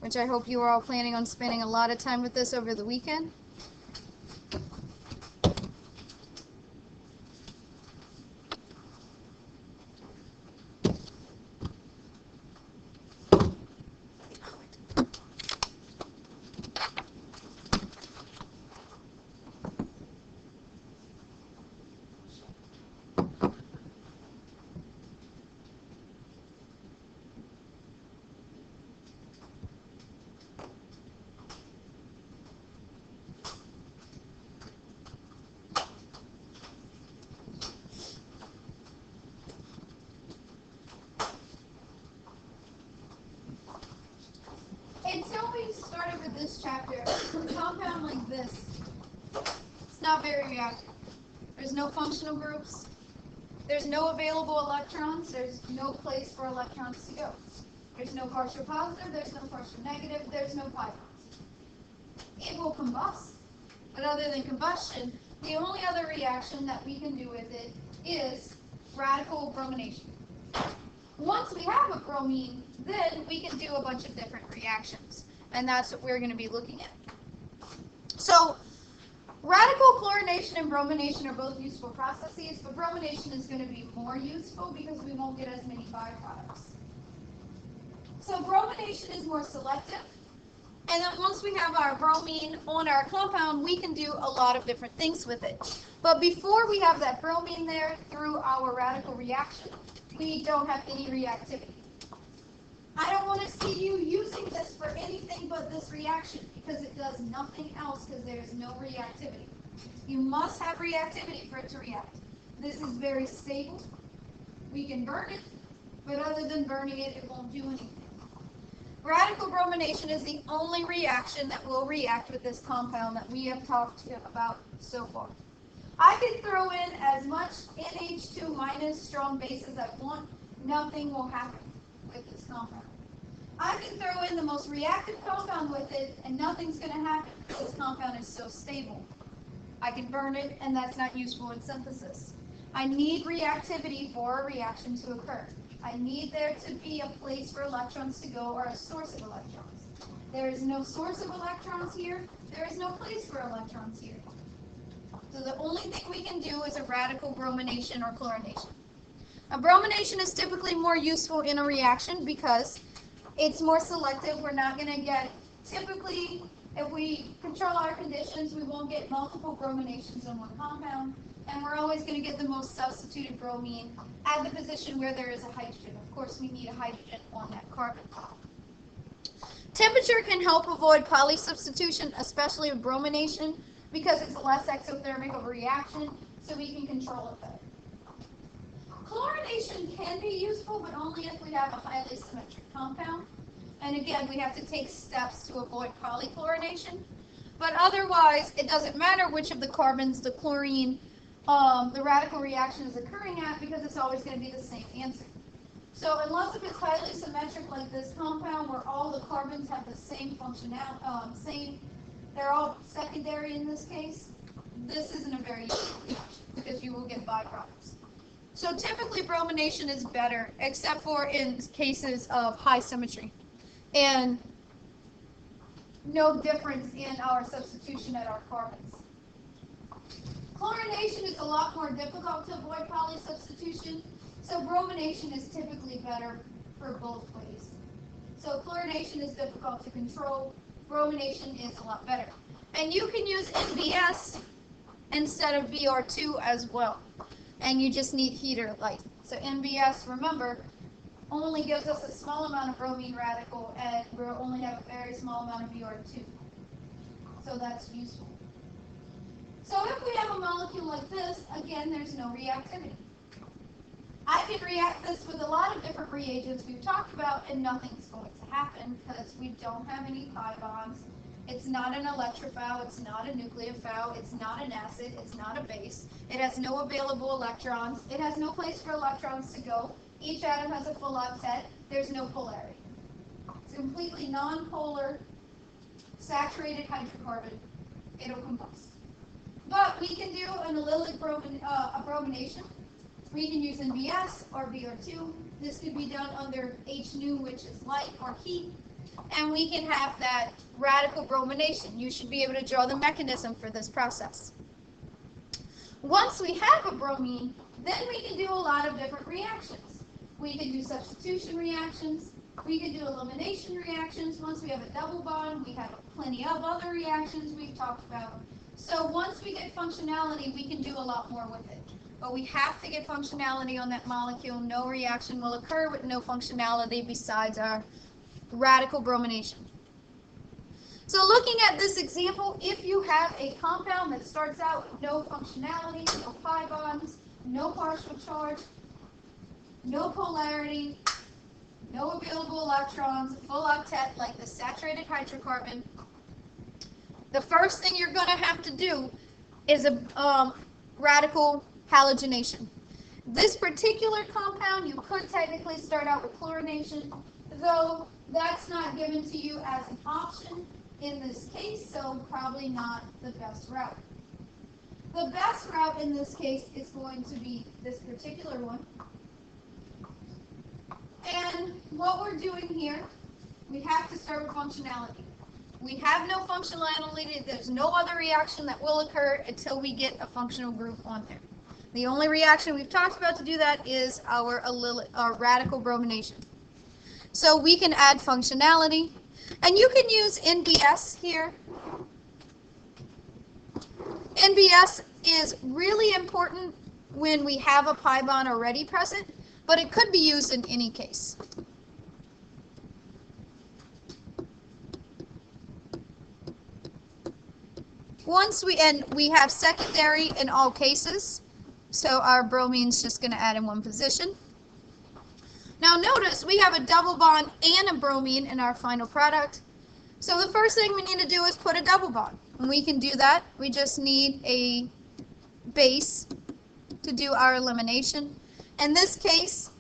which I hope you are all planning on spending a lot of time with this over the weekend. Until we started with this chapter, a compound like this, it's not very reactive. There's no functional groups. There's no available electrons. There's no place for electrons to go. There's no partial positive. There's no partial negative. There's no pi bonds. It will combust. But other than combustion, the only other reaction that we can do with it is radical bromination. Once we have a bromine, then we can do a bunch of different reactions. And that's what we're going to be looking at. So, radical chlorination and bromination are both useful processes, but bromination is going to be more useful because we won't get as many byproducts. So bromination is more selective. And then once we have our bromine on our compound, we can do a lot of different things with it. But before we have that bromine there through our radical reaction, we don't have any reactivity. I don't want to see you using this for anything but this reaction because it does nothing else because there's no reactivity. You must have reactivity for it to react. This is very stable. We can burn it, but other than burning it, it won't do anything. Radical bromination is the only reaction that will react with this compound that we have talked about so far. I can throw in as much NH2 minus strong base as I want. Nothing will happen with this compound. I can throw in the most reactive compound with it, and nothing's going to happen because this compound is so stable. I can burn it, and that's not useful in synthesis. I need reactivity for a reaction to occur. I need there to be a place for electrons to go or a source of electrons. There is no source of electrons here. There is no place for electrons here. So the only thing we can do is a radical bromination or chlorination. A bromination is typically more useful in a reaction because it's more selective. We're not going to get, typically, if we control our conditions, we won't get multiple brominations in one compound. And we're always going to get the most substituted bromine at the position where there is a hydrogen. Of course, we need a hydrogen on that carbon. Temperature can help avoid polysubstitution, especially with bromination, because it's less exothermic of a reaction, so we can control it better. Chlorination can be useful, but only if we have a highly symmetric compound. And again, we have to take steps to avoid polychlorination. But otherwise, it doesn't matter which of the carbons the chlorine the radical reaction is occurring at because it's always going to be the same answer. So unless if it's highly symmetric like this compound where all the carbons have the same functionality, they're all secondary in this case, this isn't a very useful reaction because you will get byproducts. So typically bromination is better except for in cases of high symmetry and no difference in our substitution at our carbons. Chlorination is a lot more difficult to avoid polysubstitution, so bromination is typically better for both ways. So chlorination is difficult to control, bromination is a lot better. And you can use NBS instead of Br2 as well, and you just need heater light. So NBS, remember, only gives us a small amount of bromine radical, and we'll only have a very small amount of Br2. So that's useful. So if we have a molecule like this, again, there's no reactivity. I can react this with a lot of different reagents we've talked about, and nothing's going to happen because we don't have any pi bonds. It's not an electrophile, it's not a nucleophile, it's not an acid, it's not a base. It has no available electrons. It has no place for electrons to go. Each atom has a full octet. There's no polarity. It's completely non-polar, saturated hydrocarbon. It'll combust. But we can do an allylic bromination. We can use NBS or Br2. This could be done under H nu, which is light or heat. and we can have that radical bromination. You should be able to draw the mechanism for this process. Once we have a bromine, then we can do a lot of different reactions. We can do substitution reactions. We can do elimination reactions. Once we have a double bond, we have plenty of other reactions we've talked about. So once we get functionality, we can do a lot more with it. But we have to get functionality on that molecule. No reaction will occur with no functionality besides our radical bromination. So looking at this example, if you have a compound that starts out with no functionality, no pi bonds, no partial charge, no polarity, no available electrons, full octet like the saturated hydrocarbon, the first thing you're going to have to do is a radical halogenation. This particular compound, you could technically start out with chlorination, though that's not given to you as an option in this case, so probably not the best route. The best route in this case is going to be this particular one. And what we're doing here, we have to start with functionality. We have no functionality, there's no other reaction that will occur until we get a functional group on there. The only reaction we've talked about to do that is our radical bromination. So we can add functionality, and you can use NBS here. NBS is really important when we have a pi bond already present, but it could be used in any case. We have secondary in all cases, so our bromine's just going to add in one position. Now notice we have a double bond and a bromine in our final product. So the first thing we need to do is put a double bond. And we can do that. We just need a base to do our elimination. In this case,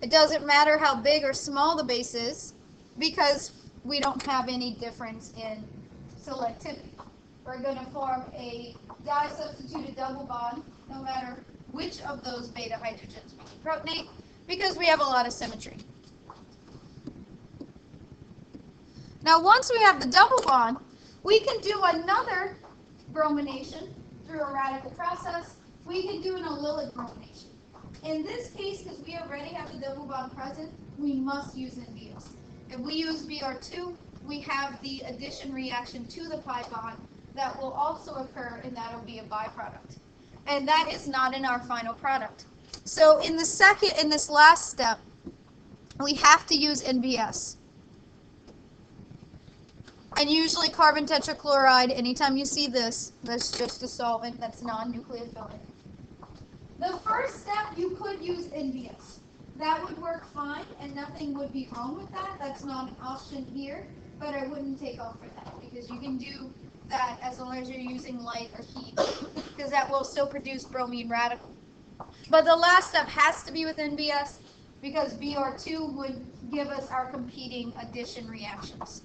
it doesn't matter how big or small the base is because we don't have any difference in selectivity. We're going to form a di-substituted double bond no matter which of those beta hydrogens we protonate because we have a lot of symmetry. Now once we have the double bond, we can do another bromination through a radical process. We can do an allylic bromination. In this case, because we already have the double bond present, we must use NBS. If we use Br2, we have the addition reaction to the pi bond that will also occur, and that'll be a byproduct. And that is not in our final product. So in this last step, we have to use NBS. And usually carbon tetrachloride, anytime you see this, that's just a solvent that's non-nucleophilic. The first step, you could use NBS. That would work fine, and nothing would be wrong with that. That's not an option here, but I wouldn't take off for that, because you can do that as long as you're using light or heat, because that will still produce bromine radical. But the last step has to be with NBS, because Br2 would give us our competing addition reactions.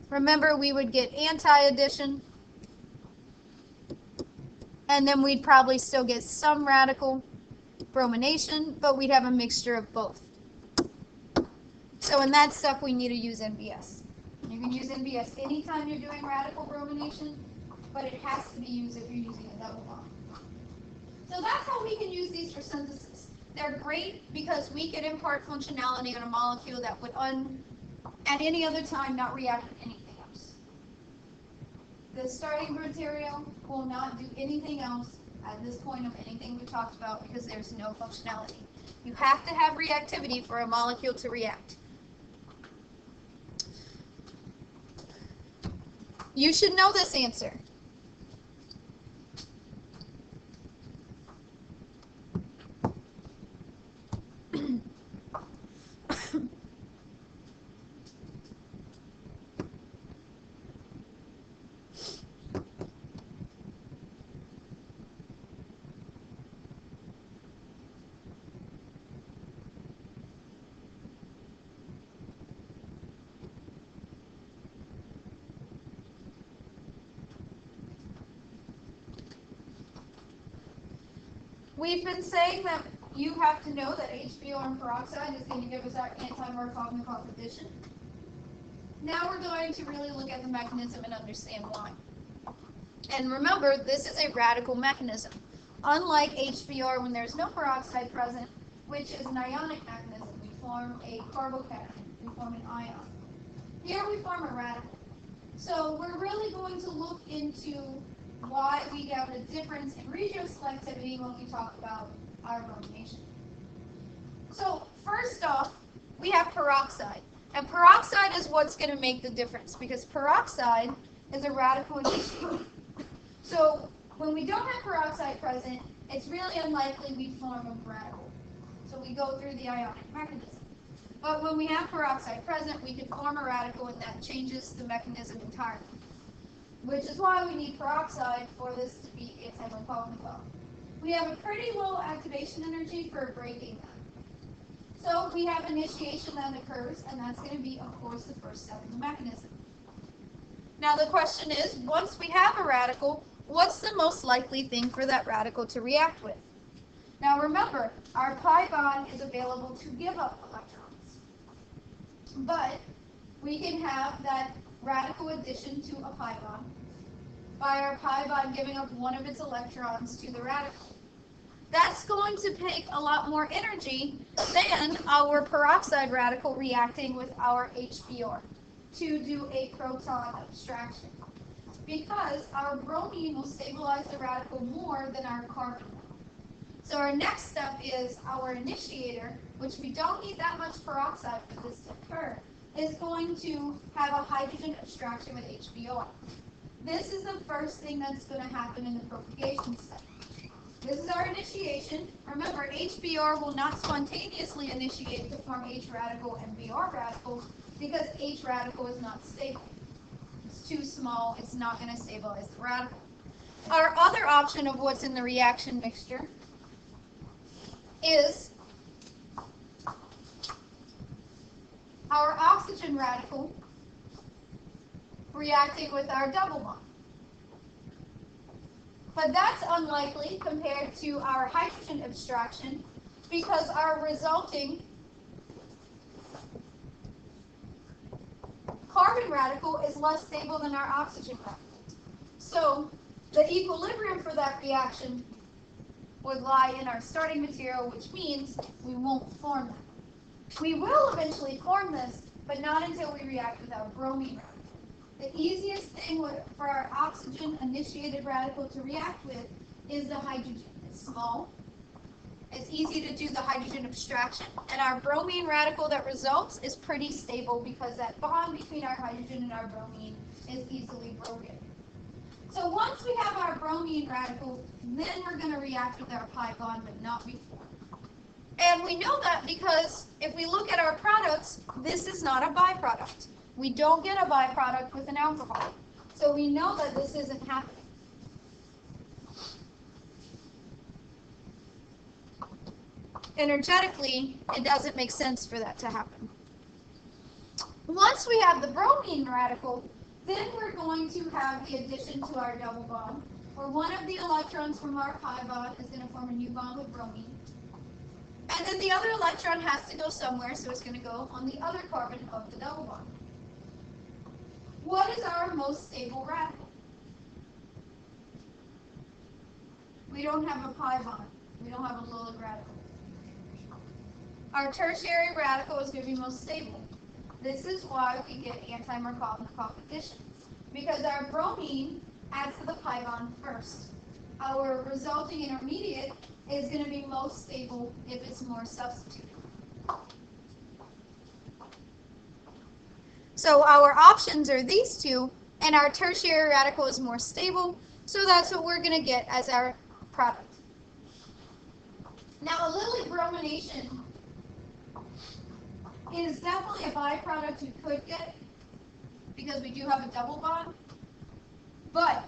Remember, we would get anti-addition, and then we'd probably still get some radical bromination, but we'd have a mixture of both. So in that step, we need to use NBS. You can use NBS anytime you're doing radical bromination, but it has to be used if you're using a double bond. So that's how we can use these for synthesis. They're great because we could impart functionality on a molecule that would at any other time not react with anything else. The starting material will not do anything else at this point of anything we talked about because there's no functionality. You have to have reactivity for a molecule to react. You should know this answer. We've been saying that you have to know that HBr and peroxide is going to give us our anti-Markovnikov addition. Now we're going to really look at the mechanism and understand why. And remember, this is a radical mechanism. Unlike HBr, when there's no peroxide present, which is an ionic mechanism, we form a carbocation, we form an ion. Here we form a radical. So we're really going to look into why we have a difference in regioselectivity when we talk about our bromination. So first off, we have peroxide. And peroxide is what's going to make the difference, because peroxide is a radical initiator. So when we don't have peroxide present, it's really unlikely we form a radical. So we go through the ionic mechanism. But when we have peroxide present, we can form a radical, and that changes the mechanism entirely. Which is why we need peroxide for this to be anti-Markovnikov. We have a pretty low activation energy for breaking that. So we have initiation that occurs, and that's going to be, of course, the first step in the mechanism. Now the question is, once we have a radical, what's the most likely thing for that radical to react with? Now remember, our pi bond is available to give up electrons. But we can have that radical addition to a pi bond by our pi bond giving up one of its electrons to the radical. That's going to take a lot more energy than our peroxide radical reacting with our HBr to do a proton abstraction, because our bromine will stabilize the radical more than our carbon. So our next step is our initiator, which we don't need that much peroxide for this to occur, is going to have a hydrogen abstraction with HBr. This is the first thing that's going to happen in the propagation step. This is our initiation. Remember, HBr will not spontaneously initiate to form H radical and Br radical, because H radical is not stable. It's too small, it's not going to stabilize the radical. Our other option of what's in the reaction mixture is our oxygen radical reacting with our double bond. But that's unlikely compared to our hydrogen abstraction, because our resulting carbon radical is less stable than our oxygen radical. So the equilibrium for that reaction would lie in our starting material, which means we won't form that. We will eventually form this, but not until we react with our bromine radical. The easiest thing for our oxygen-initiated radical to react with is the hydrogen. It's small. It's easy to do the hydrogen abstraction. And our bromine radical that results is pretty stable, because that bond between our hydrogen and our bromine is easily broken. So once we have our bromine radical, then we're going to react with our pi bond, but not before. And we know that because if we look at our products, this is not a byproduct. We don't get a byproduct with an alcohol. So we know that this isn't happening. Energetically, it doesn't make sense for that to happen. Once we have the bromine radical, then we're going to have the addition to our double bond, where one of the electrons from our pi bond is going to form a new bond with bromine. And then the other electron has to go somewhere, so it's going to go on the other carbon of the double bond. What is our most stable radical? We don't have a pi bond. We don't have a Lillard radical. Our tertiary radical is going to be most stable. This is why we get anti-Markovnikov additions, because our bromine adds to the pi bond first. Our resulting intermediate is going to be most stable if it's more substituted. So our options are these two, and our tertiary radical is more stable, so that's what we're going to get as our product. Now, a Lillard bromination is definitely a byproduct you could get, because we do have a double bond, but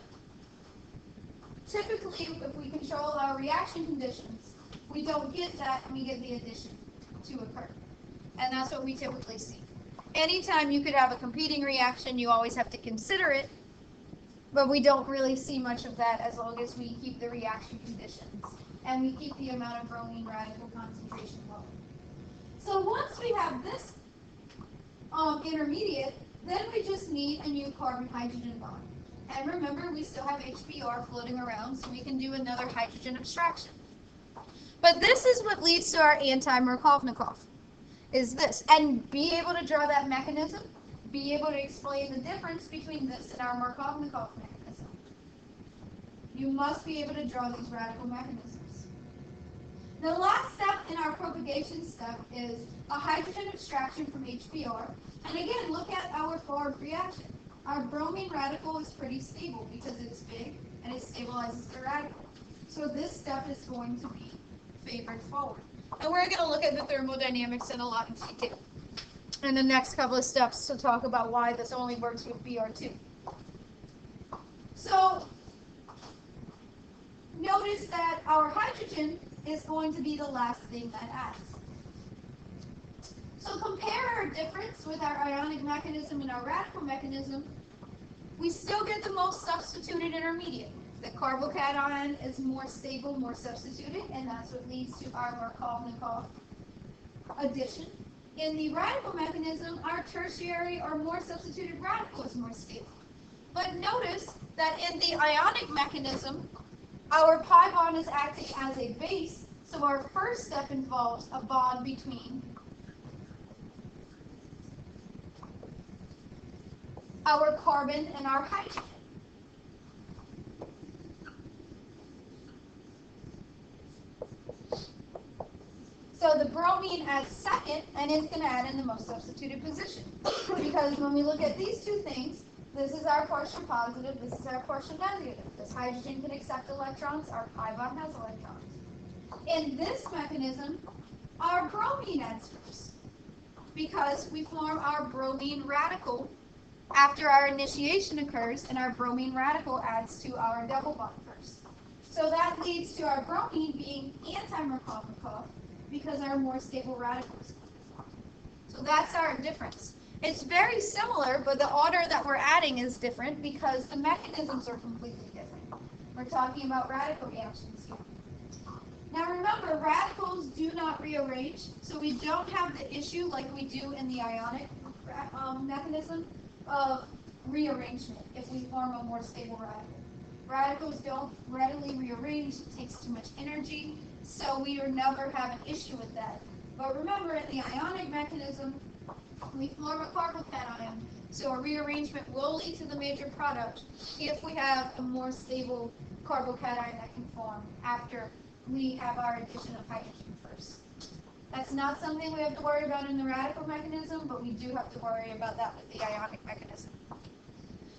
typically if we control our reaction conditions, we don't get that, and we get the addition to occur. And that's what we typically see. Anytime you could have a competing reaction, you always have to consider it, but we don't really see much of that as long as we keep the reaction conditions and we keep the amount of bromine radical concentration low. So once we have this intermediate, then we just need a new carbon-hydrogen bond. And remember, we still have HBr floating around, so we can do another hydrogen abstraction. But this is what leads to our anti-Markovnikov, is this. And be able to draw that mechanism, be able to explain the difference between this and our Markovnikov mechanism. You must be able to draw these radical mechanisms. The last step in our propagation step is a hydrogen abstraction from HBr. And again, look at our forward reaction. Our bromine radical is pretty stable because it's big and it stabilizes the radical. So this step is going to be favored forward. And we're going to look at the thermodynamics in a lot of detail in the next couple of steps to talk about why this only works with Br2. So notice that our hydrogen is going to be the last thing that adds. So compare our difference with our ionic mechanism and our radical mechanism. We still get the most substituted intermediate. The carbocation is more stable, more substituted, and that's what leads to our Markovnikov addition. In the radical mechanism, our tertiary or more substituted radical is more stable. But notice that in the ionic mechanism, our pi bond is acting as a base, so our first step involves a bond between our carbon and our hydrogen. So the bromine adds second, and it's going to add in the most substituted position. Because when we look at these two things, this is our portion positive, this is our portion negative. This hydrogen can accept electrons, our pi bond has electrons. In this mechanism, our bromine adds first, because we form our bromine radical after our initiation occurs, and our bromine radical adds to our double bond first. So that leads to our bromine being anti-Markovnikov, because our more stable radicals. So that's our difference. It's very similar, but the order that we're adding is different because the mechanisms are completely different. We're talking about radical reactions here. Now remember, radicals do not rearrange, so we don't have the issue like we do in the ionic mechanism of rearrangement if we form a more stable radical. Radicals don't readily rearrange, it takes too much energy, so we would never have an issue with that. But remember, in the ionic mechanism, we form a carbocation, so a rearrangement will lead to the major product if we have a more stable carbocation that can form after we have our addition of hydrogen first. That's not something we have to worry about in the radical mechanism, but we do have to worry about that with the ionic mechanism.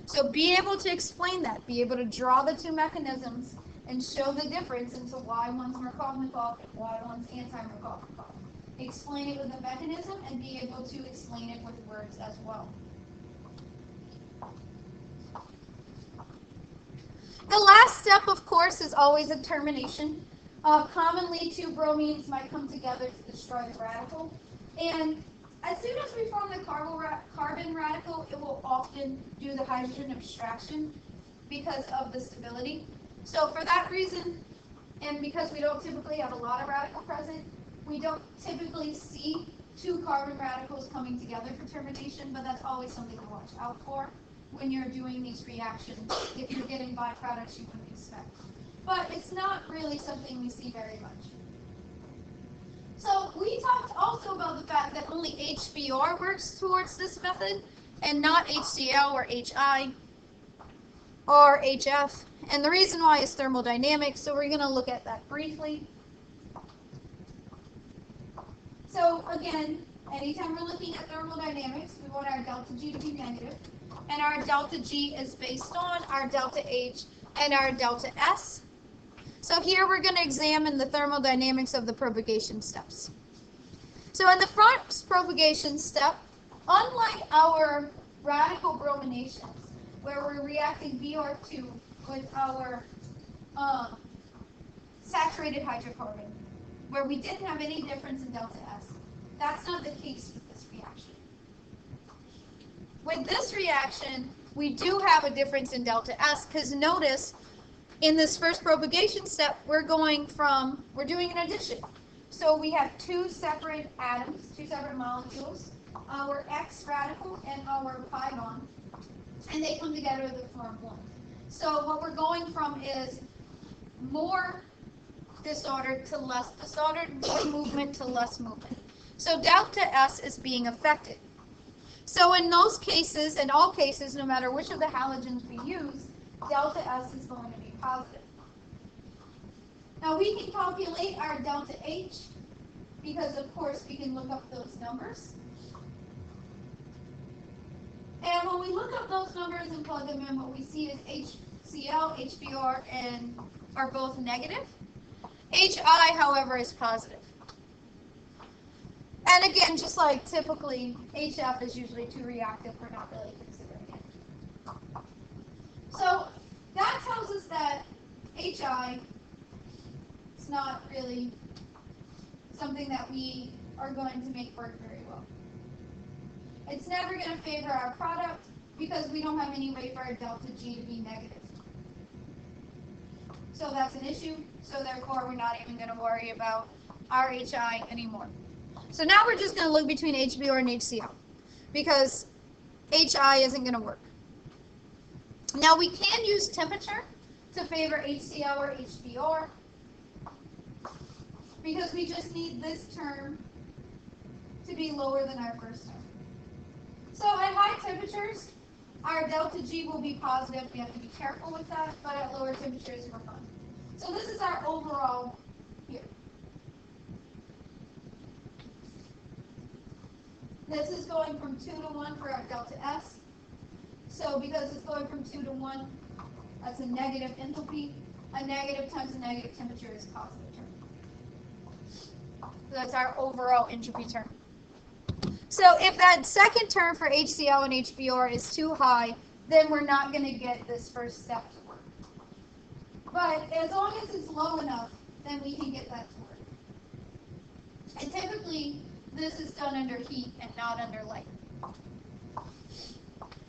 So be able to explain that, be able to draw the two mechanisms and show the difference into why one's Markovnikov and why one's anti-Markovnikov. Explain it with the mechanism and be able to explain it with words as well. The last step, of course, is always a termination. Commonly, two bromines might come together to destroy the radical. And as soon as we form the carbon radical, it will often do the hydrogen abstraction because of the stability. So for that reason, and because we don't typically have a lot of radical present, we don't typically see two carbon radicals coming together for termination, but that's always something to watch out for when you're doing these reactions. If you're getting byproducts you wouldn't expect. But it's not really something we see very much. So we talked also about the fact that only HBr works towards this method, and not HCl or HI or HF. And the reason why is thermodynamics, so we're going to look at that briefly. So again, anytime we're looking at thermodynamics, we want our delta G to be negative, and our delta G is based on our delta H and our delta S. So here we're going to examine the thermodynamics of the propagation steps. So in the first propagation step, unlike our radical brominations, where we're reacting Br2 with our saturated hydrocarbon, where we didn't have any difference in delta S, that's not the case with this reaction. With this reaction, we do have a difference in delta S, because notice In this first propagation step, we're doing an addition. So we have two separate atoms, two separate molecules, our X radical and our pi bond, and they come together to form one. So what we're going from is more disordered to less disordered, more movement to less movement. So delta S is being affected. So in those cases, in all cases, no matter which of the halogens we use, delta S is going to be positive. Now we can calculate our delta H because, of course, we can look up those numbers. And when we look up those numbers and plug them in, what we see is HCl, HBr, and are both negative. HI, however, is positive. And again, just like typically, HF is usually too reactive. We're not really considering it. So that tells us that HI is not really something that we are going to make work very well. It's never going to favor our product because we don't have any way for our delta G to be negative. So that's an issue. So therefore, we're not even going to worry about our HI anymore. So now we're just going to look between HBr and HCl because HI isn't going to work. Now we can use temperature to favor HCl or HBr because we just need this term to be lower than our first term. So at high temperatures, our delta G will be positive. We have to be careful with that, but at lower temperatures, we're fine. So this is our overall here. This is going from 2 to 1 for our delta S. So because it's going from 2 to 1, that's a negative enthalpy. A negative times a negative temperature is a positive term. So that's our overall entropy term. So if that second term for HCl and HBr is too high, then we're not going to get this first step to work. But as long as it's low enough, then we can get that to work. And typically, this is done under heat and not under light.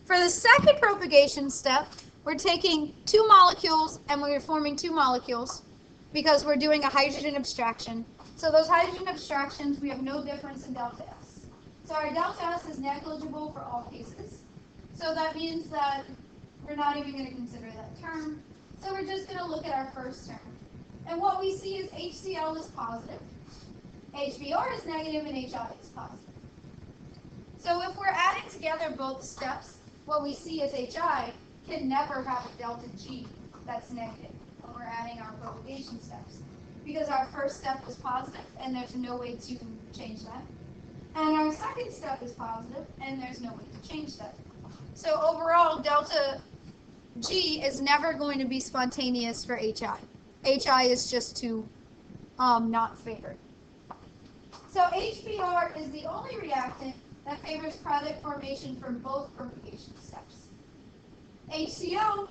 For the second propagation step, we're taking two molecules and we're forming two molecules because we're doing a hydrogen abstraction. So those hydrogen abstractions, we have no difference in delta S. So our delta S is negligible for all cases. So that means that we're not even going to consider that term. So we're just going to look at our first term. And what we see is HCl is positive, HBr is negative, and HI is positive. So if we're adding together both steps, what we see is HI can never have a delta G that's negative when we're adding our propagation steps. Because our first step was positive, and there's no way to change that. And our second step is positive, and there's no way to change that. So overall, delta G is never going to be spontaneous for HI. HI is just too not favored. So HBr is the only reactant that favors product formation from both propagation steps. HCl,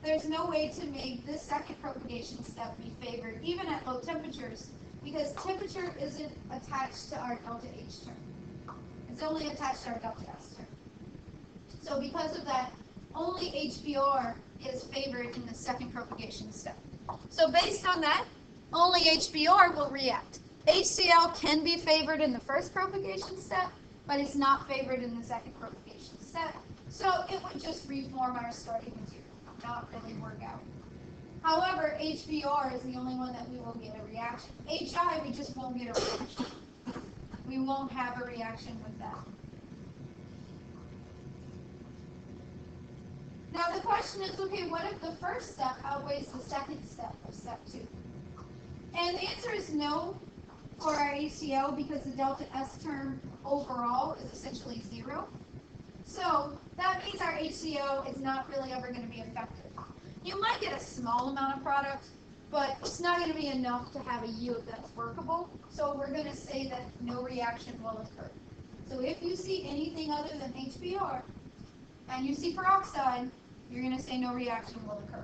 there's no way to make this second propagation step be favored, even at low temperatures, because temperature isn't attached to our delta H term. It's only attached to our delta S term. So because of that, only HBr is favored in the second propagation step. So based on that, only HBr will react. HCl can be favored in the first propagation step, but it's not favored in the second propagation step. So it would just reform our starting material, not really work out. However, HBr is the only one that we will get a reaction. HI, we just won't get a reaction. We won't have a reaction with that. Now the question is, okay, what if the first step outweighs the second step of step 2? And the answer is no for our HCl because the delta S term overall is essentially 0. So that means our HCl is not really ever going to be effective. You might get a small amount of product, but it's not going to be enough to have a yield that's workable. So we're going to say that no reaction will occur. So if you see anything other than HBr, and you see peroxide, you're going to say no reaction will occur.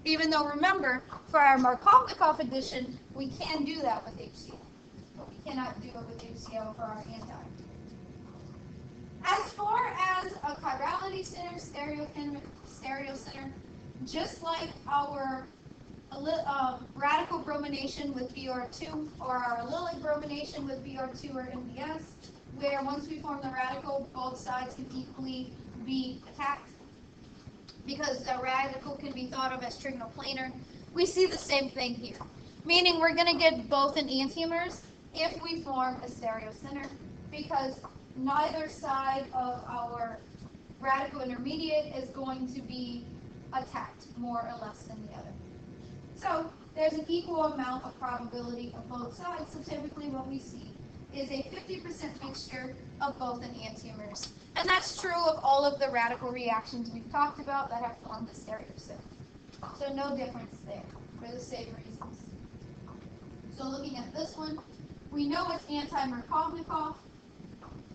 Even though, remember, for our Markovnikov addition, we can do that with HCl, but we cannot do it with HCl for our anti. As far as a chirality center, stereo center, just like our radical bromination with BR2 or our allylic bromination with BR2 or MBS, where once we form the radical, both sides can equally be attacked because the radical can be thought of as trigonoplanar. We see the same thing here, meaning we're going to get both enantiomers if we form a stereocenter, because neither side of our radical intermediate is going to be attacked more or less than the other. So there's an equal amount of probability of both sides, so typically what we see is a 50% mixture of both enantiomers. And that's true of all of the radical reactions we've talked about that have formed the stereocenter. So no difference there for the same reasons. So looking at this one, we know it's anti-Markovnikov.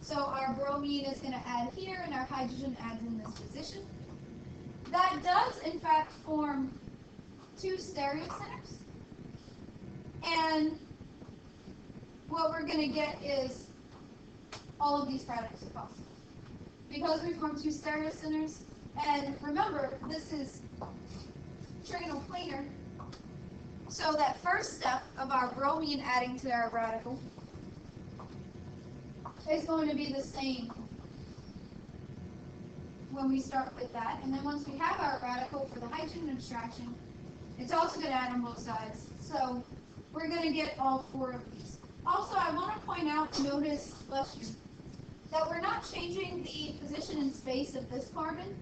So our bromine is going to add here and our hydrogen adds in this position. That does in fact form two stereocenters. And what we're going to get is all of these products are possible. Because we form two stereocenters, and remember, this is trigonoplanar, so that first step of our bromine adding to our radical is going to be the same when we start with that. And then once we have our radical for the hydrogen abstraction, it's also going to add on both sides. So we're going to get all four of these. Also, I want to point out, notice, that we're not changing the position in space of this carbon,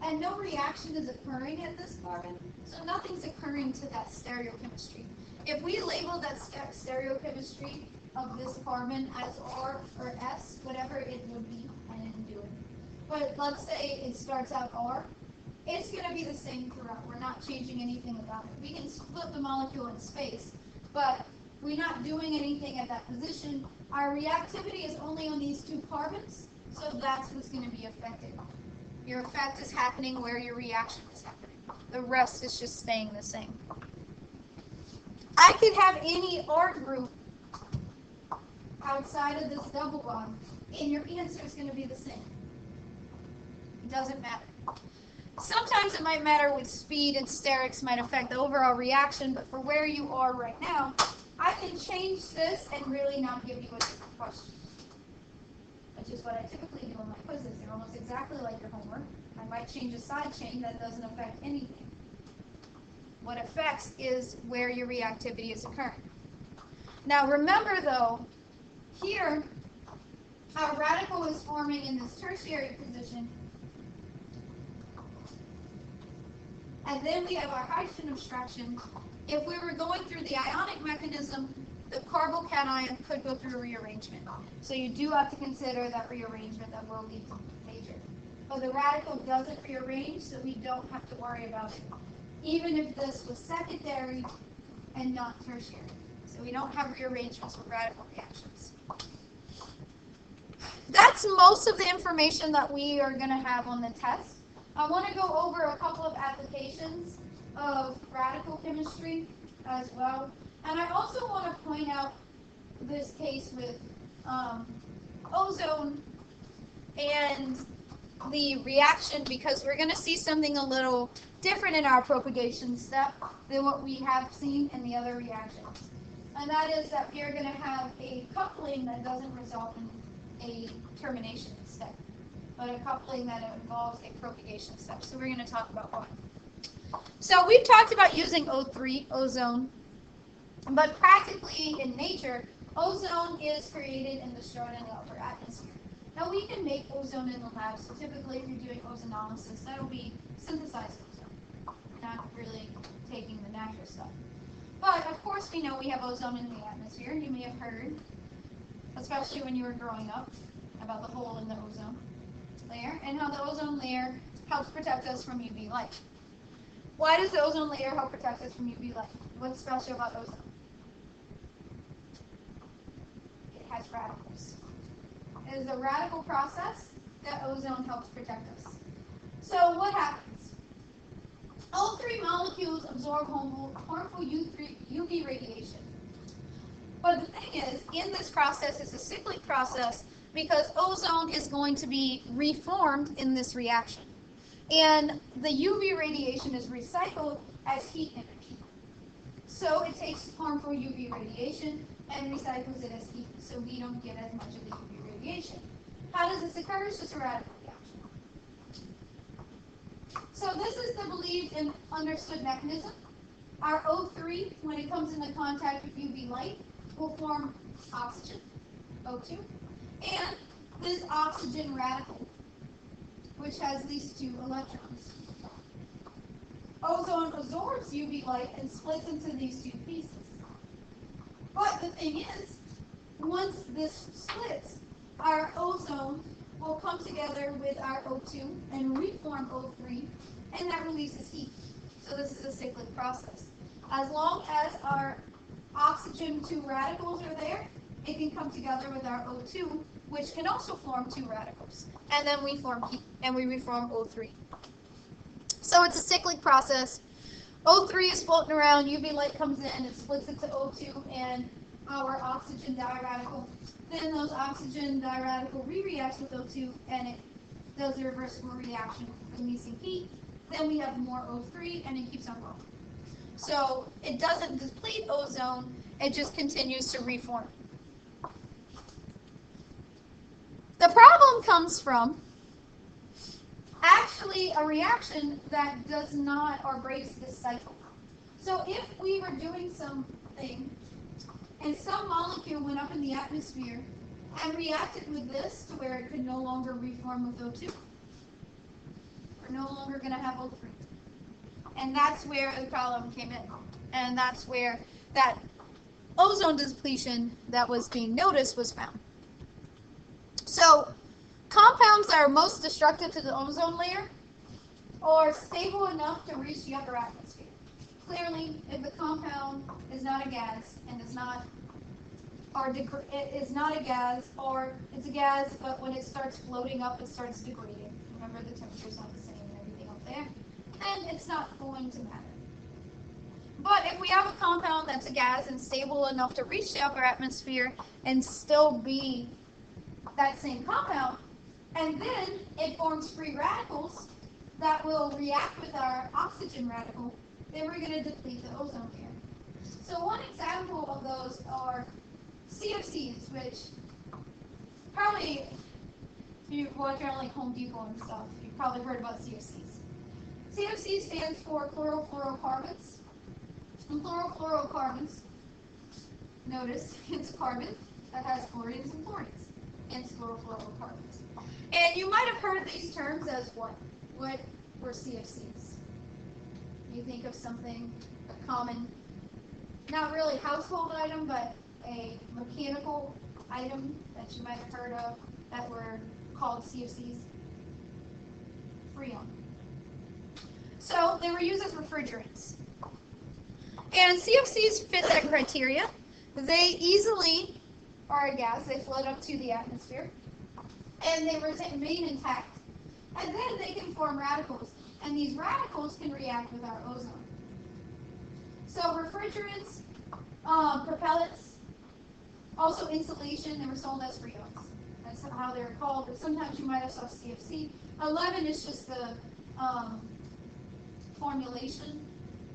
and no reaction is occurring at this carbon, so nothing's occurring to that stereochemistry. If we label that stereochemistry of this carbon as R or S, whatever it would be, I didn't do it. But let's say it starts out R, it's going to be the same throughout. We're not changing anything about it. We can split the molecule in space, but we're not doing anything at that position. Our reactivity is only on these two carbons, so that's what's going to be affected. Your effect is happening where your reaction is happening. The rest is just staying the same. I could have any R group outside of this double bond, and your answer is going to be the same. It doesn't matter. Sometimes it might matter with speed, and sterics might affect the overall reaction, but for where you are right now, I can change this and really not give you a different question, which is what I typically do in my quizzes. They're almost exactly like your homework. I might change a side chain that doesn't affect anything. What affects is where your reactivity is occurring. Now remember though, here, our radical is forming in this tertiary position, and then we have our hydrogen abstraction. If we were going through the ionic mechanism, the carbocation could go through a rearrangement. So you do have to consider that rearrangement that will lead to major. But the radical doesn't rearrange, so we don't have to worry about it, even if this was secondary and not tertiary. So we don't have rearrangements with radical reactions. That's most of the information that we are going to have on the test. I want to go over a couple of applications of radical chemistry as well. And I also want to point out this case with ozone and the reaction, because we're going to see something a little different in our propagation step than what we have seen in the other reactions. And that is that we are going to have a coupling that doesn't result in a termination step, but a coupling that involves a propagation step. So we're going to talk about why. So we've talked about using O3, ozone, but practically in nature, ozone is created in the strata in the upper atmosphere. Now we can make ozone in the lab, so typically if you're doing ozonolysis, that'll be synthesized ozone, not really taking the natural stuff. But of course we know we have ozone in the atmosphere, and you may have heard, especially when you were growing up, about the hole in the ozone layer, and how the ozone layer helps protect us from UV light. Why does the ozone layer help protect us from UV light? What's special about ozone? It has radicals. It is a radical process that ozone helps protect us. So what happens? O3 molecules absorb harmful UV radiation. But the thing is, in this process, it's a cyclic process because ozone is going to be reformed in this reaction. And the UV radiation is recycled as heat energy. So it takes harmful UV radiation and recycles it as heat, so we don't get as much of the UV radiation. How does this occur? It's just a radical reaction. So this is the believed and understood mechanism. Our O3, when it comes into contact with UV light, will form oxygen, O2, and this oxygen radical, which has these 2 electrons. Ozone absorbs UV light and splits into these 2 pieces. But the thing is, once this splits, our ozone will come together with our O2 and reform O3, and that releases heat. So this is a cyclic process. As long as our oxygen 2 radicals are there, it can come together with our O2, which can also form 2 radicals. And then we form heat, and we reform O3. So it's a cyclic process. O3 is floating around, UV light comes in, it splits it to O2 and our oxygen diradical. Then those oxygen diradical re-reacts with O2, and it does a reversible reaction, releasing heat. Then we have more O3, and it keeps on going. So it doesn't deplete ozone, it just continues to reform. The problem comes from actually a reaction that does not or breaks this cycle. So if we were doing something and some molecule went up in the atmosphere and reacted with this to where it could no longer reform with O2, we're no longer going to have O3. And that's where the problem came in. And that's where that ozone depletion that was being noticed was found. So compounds that are most destructive to the ozone layer are stable enough to reach the upper atmosphere. Clearly, if the compound is not a gas and is not, or it is not a gas, or it's a gas, but when it starts floating up, it starts degrading. Remember, the temperature's not the same and everything up there, and it's not going to matter. But if we have a compound that's a gas and stable enough to reach the upper atmosphere and still be that same compound, and then it forms free radicals that will react with our oxygen radical, then we're going to deplete the ozone layer. So one example of those are CFCs, which probably, if you walk around like Home Depot and stuff, you've probably heard about CFCs. CFC stands for chlorofluorocarbons. And chlorofluorocarbons, notice it's carbon that has chlorines and fluorines. Hence chlorofluorocarbons. And you might have heard these terms as what? What were CFCs? You think of something, a common, not really household item, but a mechanical item that you might have heard of that were called CFCs? Freon. So they were used as refrigerants. And CFCs fit that criteria. They easily are a gas, they float up to the atmosphere, and they remain intact. And then they can form radicals, and these radicals can react with our ozone. So refrigerants, propellants, also insulation, they were sold as freons. That's how they're called, but sometimes you might have saw CFC. 11 is just the formulation.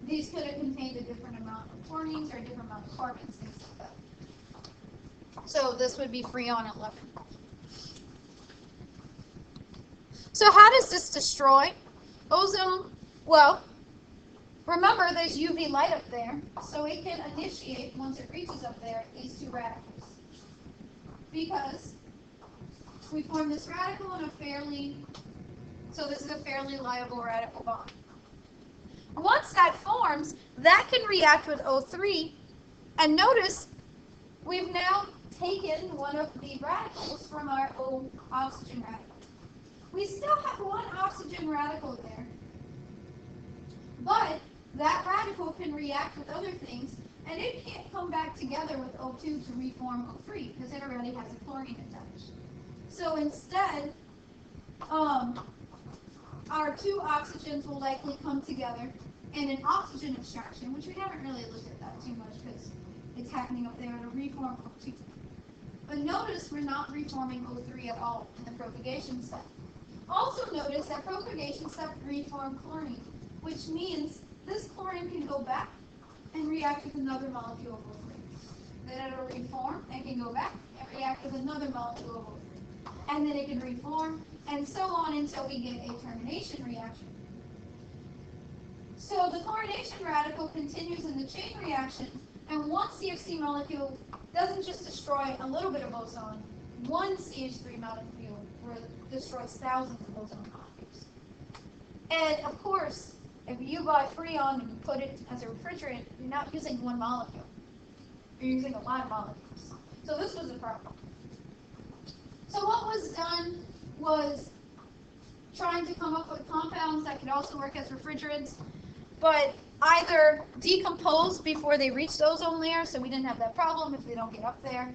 These could have contained a different amount of fluorines or a different amount of carbons, things like that. So this would be Freon 11. So how does this destroy ozone? Well, remember there's UV light up there, so it can initiate, once it reaches up there, these 2 radicals. Because we form this radical in a fairly, so this is a fairly liable radical bond. Once that forms, that can react with O3, and notice we've now taken one of the radicals from our O oxygen radical. We still have one oxygen radical there, but that radical can react with other things, and it can't come back together with O2 to reform O3 because it already has a chlorine attached. So instead, our 2 oxygens will likely come together in an oxygen extraction, which we haven't really looked at that too much because it's happening up there to reform O2. But notice we're not reforming O3 at all in the propagation step. Also notice that propagation step reform chlorine, which means this chlorine can go back and react with another molecule of O3. Then it'll reform and can go back and react with another molecule of O3. And then it can reform, and so on until we get a termination reaction. So the chlorination radical continues in the chain reaction, and one CFC molecule doesn't just destroy a little bit of ozone. One CH3 molecule destroys thousands of ozone molecules. And of course, if you buy Freon and you put it as a refrigerant, you're not using one molecule. You're using a lot of molecules. So this was a problem. So what was done was trying to come up with compounds that could also work as refrigerants, but either decompose before they reach the ozone layer, so we didn't have that problem. If they don't get up there,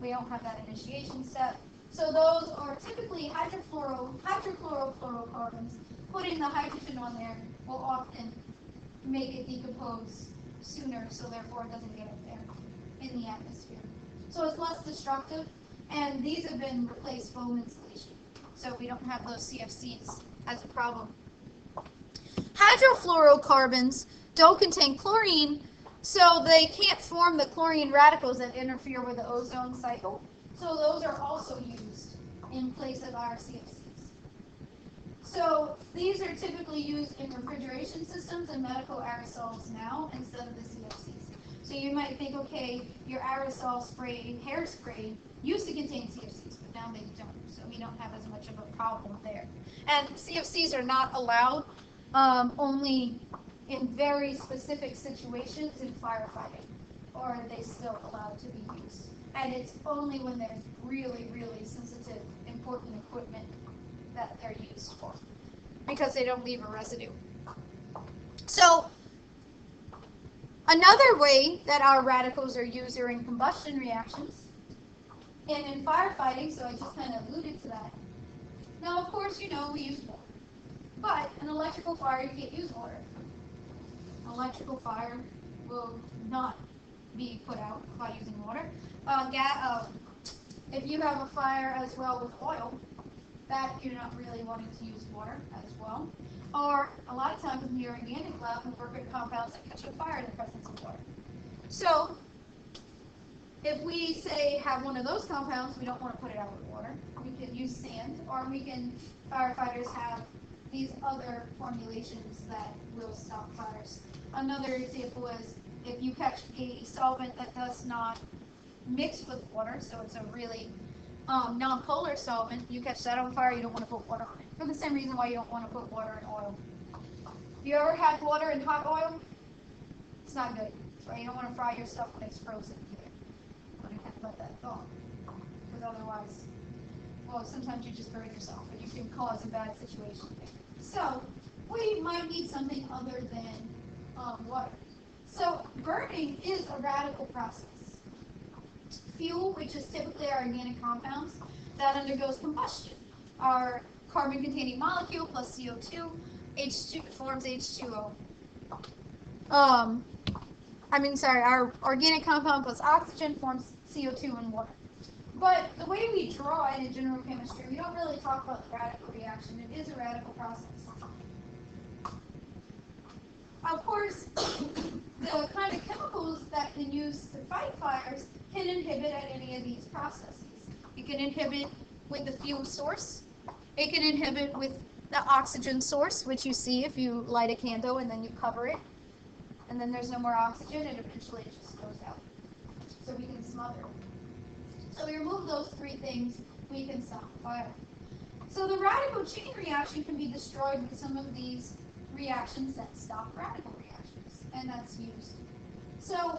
we don't have that initiation step. So those are typically hydrochlorofluorocarbons. Putting the hydrogen on there will often make it decompose sooner, so therefore it doesn't get up there in the atmosphere. So it's less destructive, and these have been replaced foam insulation, so we don't have those CFCs as a problem. Hydrofluorocarbons don't contain chlorine, so they can't form the chlorine radicals that interfere with the ozone cycle. So those are also used in place of our CFCs. So these are typically used in refrigeration systems and medical aerosols now instead of the CFCs. So you might think, okay, your aerosol spray, hairspray used to contain CFCs, but now they don't. So we don't have as much of a problem there. And CFCs are not allowed only in very specific situations in firefighting, or are they still allowed to be used? And it's only when there's really, really sensitive, important equipment that they're used for, because they don't leave a residue. So another way that our radicals are used are in combustion reactions and in firefighting, so I just kind of alluded to that. Now, of course, you know we use water, but an electrical fire, you can't use water. An electrical fire will not be put out by using water. If you have a fire as well with oil, that you're not really wanting to use water as well. Or a lot of times in your organic lab, we work with compounds that catch on fire in the presence of water. So if we say have one of those compounds, we don't want to put it out with water. We can use sand, or firefighters have these other formulations that will stop fires. Another example is if you catch a solvent that does not mix with water, so it's a really non-polar solvent, you catch that on fire, you don't want to put water on it. For the same reason why you don't want to put water in oil. You ever had water in hot oil? It's not good, right? You don't want to fry your stuff when it's frozen either. You want to let that thaw, because otherwise, well, sometimes you just burn yourself, and you can cause a bad situation. So we might need something other than water. So burning is a radical process. Fuel, which is typically our organic compounds, that undergoes combustion. Our carbon-containing molecule plus CO2 forms H2O. Our organic compound plus oxygen forms CO2 and water. But the way we draw it in general chemistry, we don't really talk about the radical reaction. It is a radical process. Of course, the kind of chemicals that can use to fight fires can inhibit at any of these processes. It can inhibit with the fuel source. It can inhibit with the oxygen source, which you see if you light a candle and then you cover it, and then there's no more oxygen, and eventually it just goes out. So we can smother it. So we remove those three things, we can stop fire. So the radical chain reaction can be destroyed with some of these reactions that stop radical reactions, and that's used. So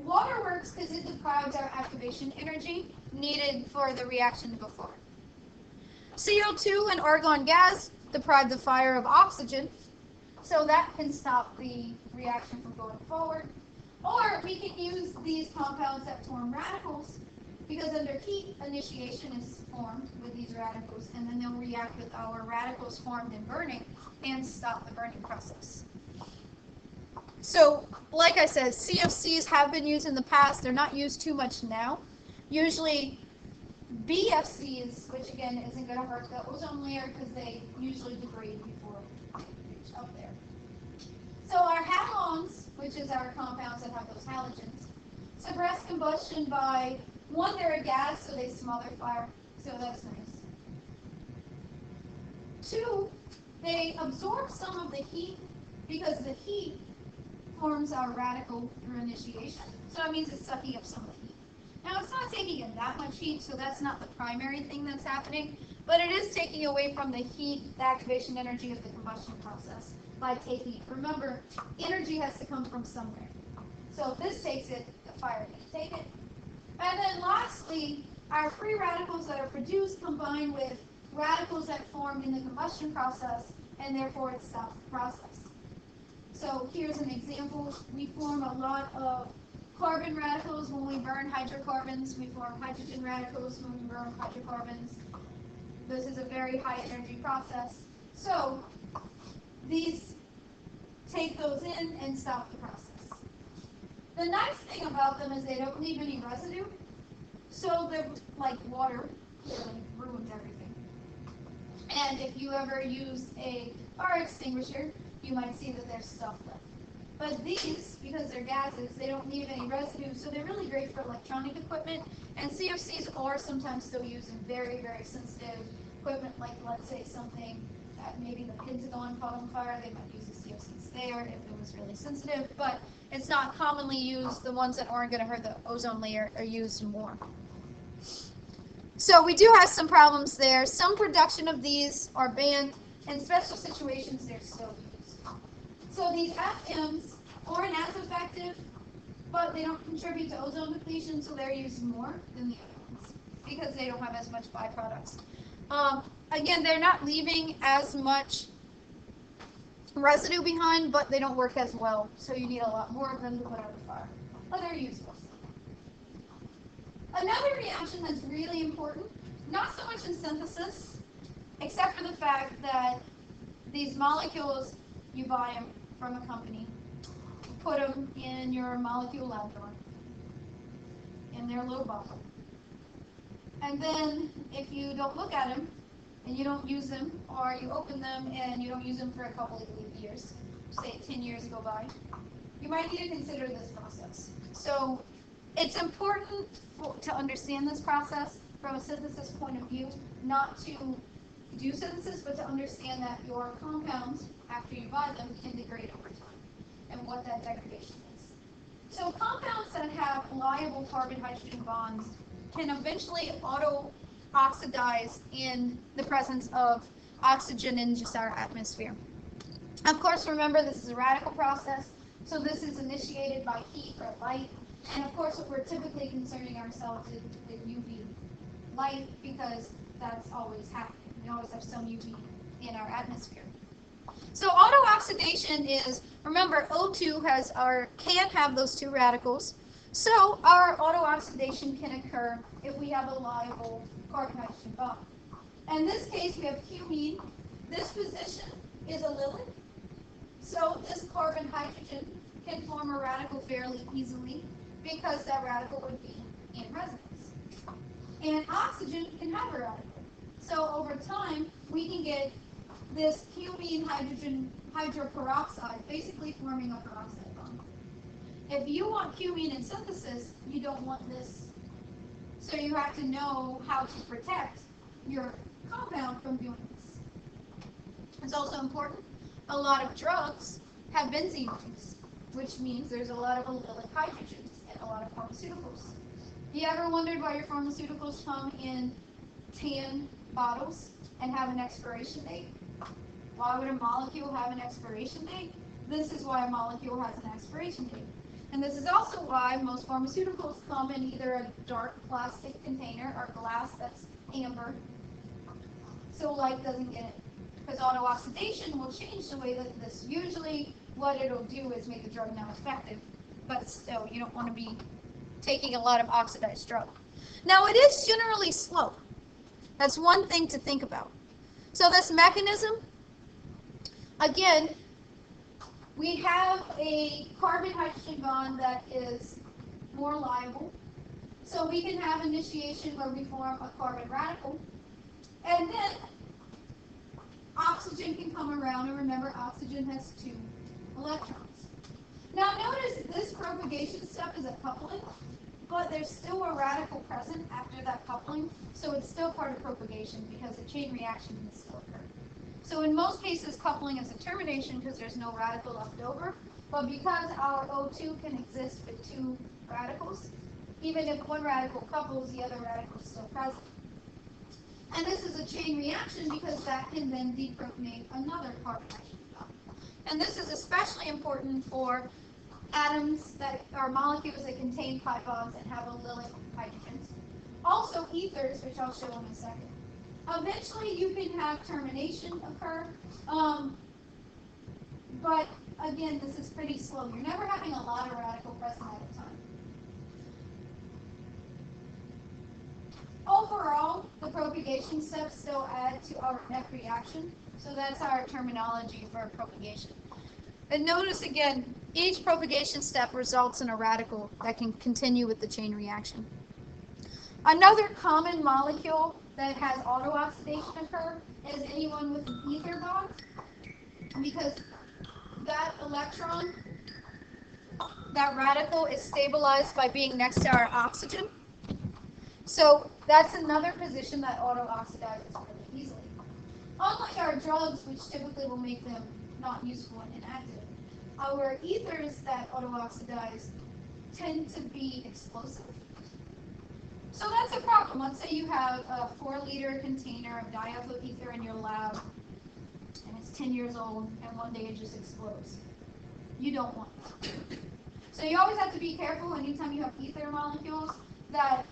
water works because it deprives our activation energy needed for the reaction before. CO2 and argon gas deprive the fire of oxygen, so that can stop the reaction from going forward. Or we can use these compounds that form radicals, because under heat, initiation is formed with these radicals, and then they'll react with our radicals formed in burning and stop the burning process. So, like I said, CFCs have been used in the past. They're not used too much now. Usually, BFCs, which again isn't going to hurt the ozone layer because they usually degrade before they reach up there. So our halogens, which is our compounds that have those halogens, suppress combustion by, one, they're a gas, so they smother fire, so that's nice. Two, they absorb some of the heat because the heat forms our radical through initiation. So that means it's sucking up some of the heat. Now it's not taking in that much heat, so that's not the primary thing that's happening, but it is taking away from the heat, the activation energy of the combustion process by taking it. Remember, energy has to come from somewhere. So if this takes it, the fire can take it. And then lastly, our free radicals that are produced combine with radicals that form in the combustion process, and therefore it stops the process. So here's an example. We form a lot of carbon radicals when we burn hydrocarbons. We form hydrogen radicals when we burn hydrocarbons. This is a very high energy process. So these take those in and stop the process. The nice thing about them is they don't leave any residue. So they're like water, clearly ruins everything. And if you ever use a fire extinguisher, you might see that there's stuff left. But these, because they're gases, they don't leave any residue, so they're really great for electronic equipment. And CFCs are sometimes still used in very, very sensitive equipment, like let's say something that maybe the Pentagon caught on fire, they might use the CFCs there if it was really sensitive, but it's not commonly used. The ones that aren't going to hurt the ozone layer are used more. So we do have some problems there. Some production of these are banned. In special situations, they're still used. So these FMs aren't as effective, but they don't contribute to ozone depletion, so they're used more than the other ones because they don't have as much byproducts. Again, they're not leaving as much residue behind, but they don't work as well, so you need a lot more of them to put out the fire. But they're useful. Another reaction that's really important, not so much in synthesis, except for the fact that these molecules, you buy them from a company, put them in your molecule lab drawer, in their little bottle. And then if you don't look at them, and you don't use them, or you open them and you don't use them for a couple of years, say 10 years go by, you might need to consider this process. So it's important to understand this process from a synthesis point of view, not to do synthesis, but to understand that your compounds, after you buy them, can degrade over time, and what that degradation is. So compounds that have liable carbon-hydrogen bonds can eventually auto-oxidize in the presence of oxygen in just our atmosphere. Of course, remember, this is a radical process, so this is initiated by heat or light. And of course, what we're typically concerning ourselves is with UV light, because that's always happening. We always have some UV in our atmosphere. So auto-oxidation is, remember, O2 can have those two radicals. So our auto-oxidation can occur if we have a liable carbon-hydrogen bond. In this case, we have cumene. This position is a Leyland. So this carbon-hydrogen can form a radical fairly easily because that radical would be in resonance. And oxygen can have a radical. So over time, we can get this cumene hydrogen hydroperoxide basically forming a peroxide bond. If you want cumene in synthesis, you don't want this. So you have to know how to protect your compound from doing this. It's also important, a lot of drugs have benzene rings, which means there's a lot of allylic hydrogens in a lot of pharmaceuticals. You ever wondered why your pharmaceuticals come in tan bottles and have an expiration date? Why would a molecule have an expiration date? This is why a molecule has an expiration date. And this is also why most pharmaceuticals come in either a dark plastic container or glass that's amber, so light doesn't get it. Because auto-oxidation will change the way that this, usually what it'll do is make the drug not effective, but still, you don't want to be taking a lot of oxidized drug. Now, it is generally slow. That's one thing to think about. So this mechanism, again, we have a carbon-hydrogen bond that is more liable. So we can have initiation where we form a carbon radical, and then oxygen can come around, and remember, oxygen has 2 electrons. Now notice this propagation step is a coupling, but there's still a radical present after that coupling, so it's still part of propagation because the chain reaction can still occur. So in most cases, coupling is a termination because there's no radical left over, but because our O2 can exist with 2 radicals, even if one radical couples, the other radical is still present. And this is a chain reaction because that can then deprotonate another carbon atom. And this is especially important for atoms that are molecules that contain pi bonds and have allylic hydrogens. Also ethers, which I'll show in a second. Eventually you can have termination occur, but again, this is pretty slow. You're never having a lot of radical present at a time. Overall, the propagation steps still add to our net reaction, so that's our terminology for propagation. And notice again, each propagation step results in a radical that can continue with the chain reaction. Another common molecule that has autooxidation occur is anyone with an ether bond, because that electron, that radical, is stabilized by being next to our oxygen. So that's another position that autooxidizes really easily. Unlike our drugs, which typically will make them not useful and inactive, our ethers that autooxidize tend to be explosive. So that's a problem. Let's say you have a 4-liter container of diethyl ether in your lab, and it's 10 years old, and one day it just explodes. You don't want that. So you always have to be careful anytime you have ether molecules that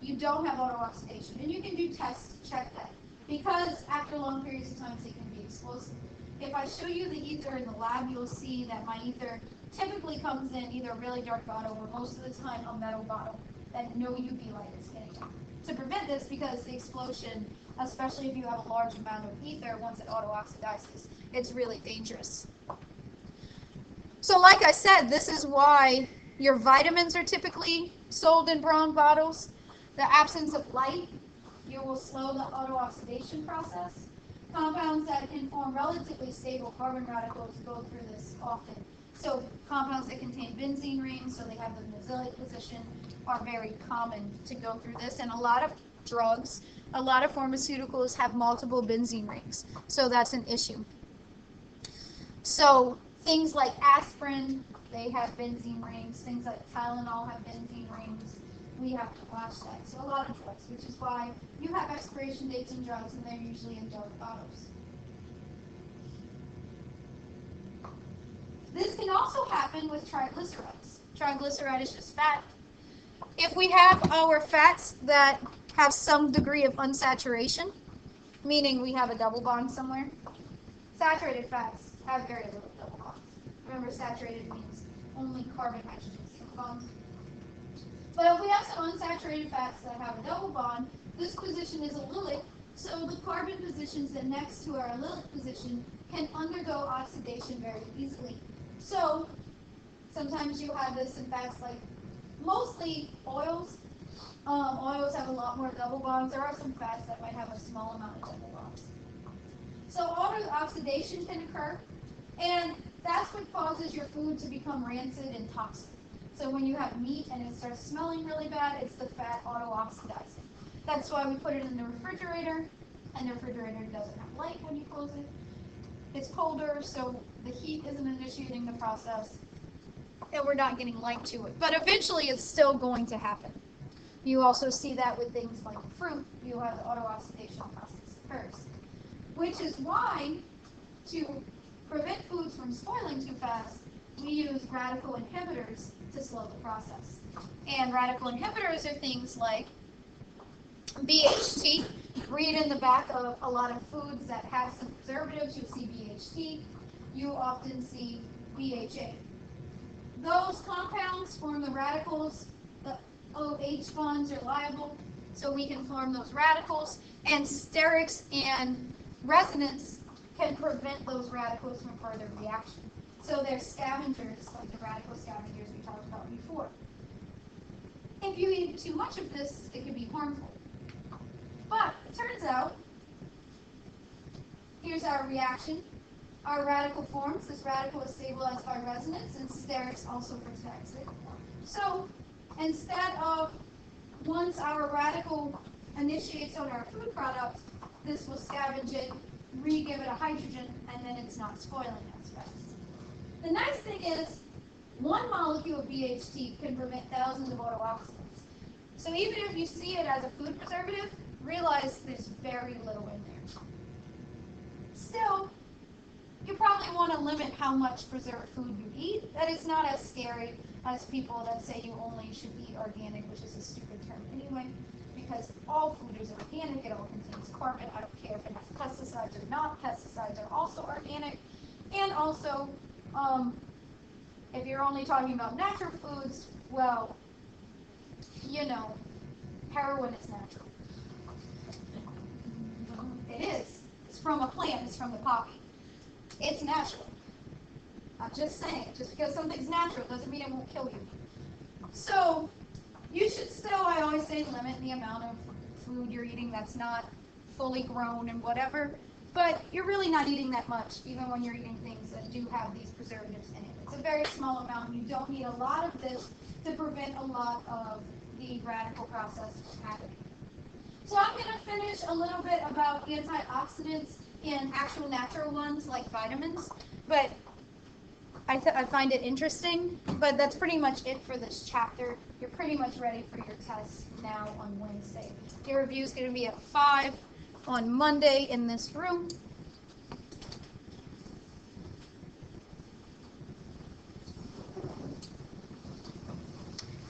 you don't have autooxidation. And you can do tests to check that, because after long periods of time, they can be explosive. If I show you the ether in the lab, you'll see that my ether typically comes in either a really dark bottle or most of the time a metal bottle that no UV light is getting in. To prevent this, because the explosion, especially if you have a large amount of ether, once it autooxidizes, it's really dangerous. So like I said, this is why your vitamins are typically sold in brown bottles. The absence of light, you will slow the autooxidation process. Compounds that can form relatively stable carbon radicals go through this often. So compounds that contain benzene rings, so they have the mesylic position, are very common to go through this. And a lot of drugs, a lot of pharmaceuticals have multiple benzene rings, so that's an issue. So things like aspirin, they have benzene rings. Things like Tylenol have benzene rings. We have to watch that. So a lot of drugs, which is why you have expiration dates in drugs, and they're usually in dark bottles. This can also happen with triglycerides. Triglyceride is just fat. If we have our fats that have some degree of unsaturation, meaning we have a double bond somewhere, saturated fats have very little double bonds. Remember, saturated means only carbon hydrogens in bonds. But if we have some unsaturated fats that have a double bond, this position is allylic, so the carbon positions that next to our allylic position can undergo oxidation very easily. So sometimes you have this in fats like mostly oils. Oils have a lot more double bonds. There are some fats that might have a small amount of double bonds. So autooxidation can occur, and that's what causes your food to become rancid and toxic. So when you have meat and it starts smelling really bad, it's the fat auto-oxidizing. That's why we put it in the refrigerator, and the refrigerator doesn't have light when you close it. It's colder, so the heat isn't initiating the process, and we're not getting light to it. But eventually it's still going to happen. You also see that with things like fruit. You have the auto-oxidation process occurs. Which is why, to prevent foods from spoiling too fast, we use radical inhibitors to slow the process. And radical inhibitors are things like BHT. Read in the back of a lot of foods that have some preservatives, you'll see BHT. You often see BHA. Those compounds form the radicals. The OH bonds are liable, so we can form those radicals. And sterics and resonance can prevent those radicals from further reaction. So they're scavengers, like the radical scavengers we talked about before. If you eat too much of this, it can be harmful. But it turns out, here's our reaction. Our radical forms. This radical is stabilized by resonance, and sterics also protects it. So instead of once our radical initiates on our food product, this will scavenge it, re-give it a hydrogen, and then it's not spoiling as fast. The nice thing is, one molecule of BHT can prevent thousands of autooxidants. So even if you see it as a food preservative, realize there's very little in there. Still, you probably want to limit how much preserved food you eat. That is not as scary as people that say you only should eat organic, which is a stupid term anyway, because all food is organic. It all contains carbon. I don't care if it has pesticides or not. Pesticides are also organic. And also, if you're only talking about natural foods, well, you know, heroin is natural. It is. It's from a plant. It's from the poppy. It's natural. I'm just saying, just because something's natural doesn't mean it won't kill you. So, you should still, I always say, limit the amount of food you're eating that's not fully grown and whatever. But you're really not eating that much, even when you're eating things that do have these preservatives in it. It's a very small amount. You don't need a lot of this to prevent a lot of the radical process happening. So I'm going to finish a little bit about antioxidants and actual natural ones like vitamins. But I find it interesting, but that's pretty much it for this chapter. You're pretty much ready for your test now on Wednesday. Your review is going to be at 5 on Monday in this room.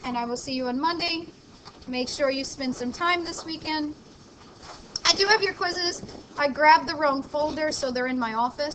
And I will see you on Monday. Make sure you spend some time this weekend. I do have your quizzes. I grabbed the wrong folder, so they're in my office.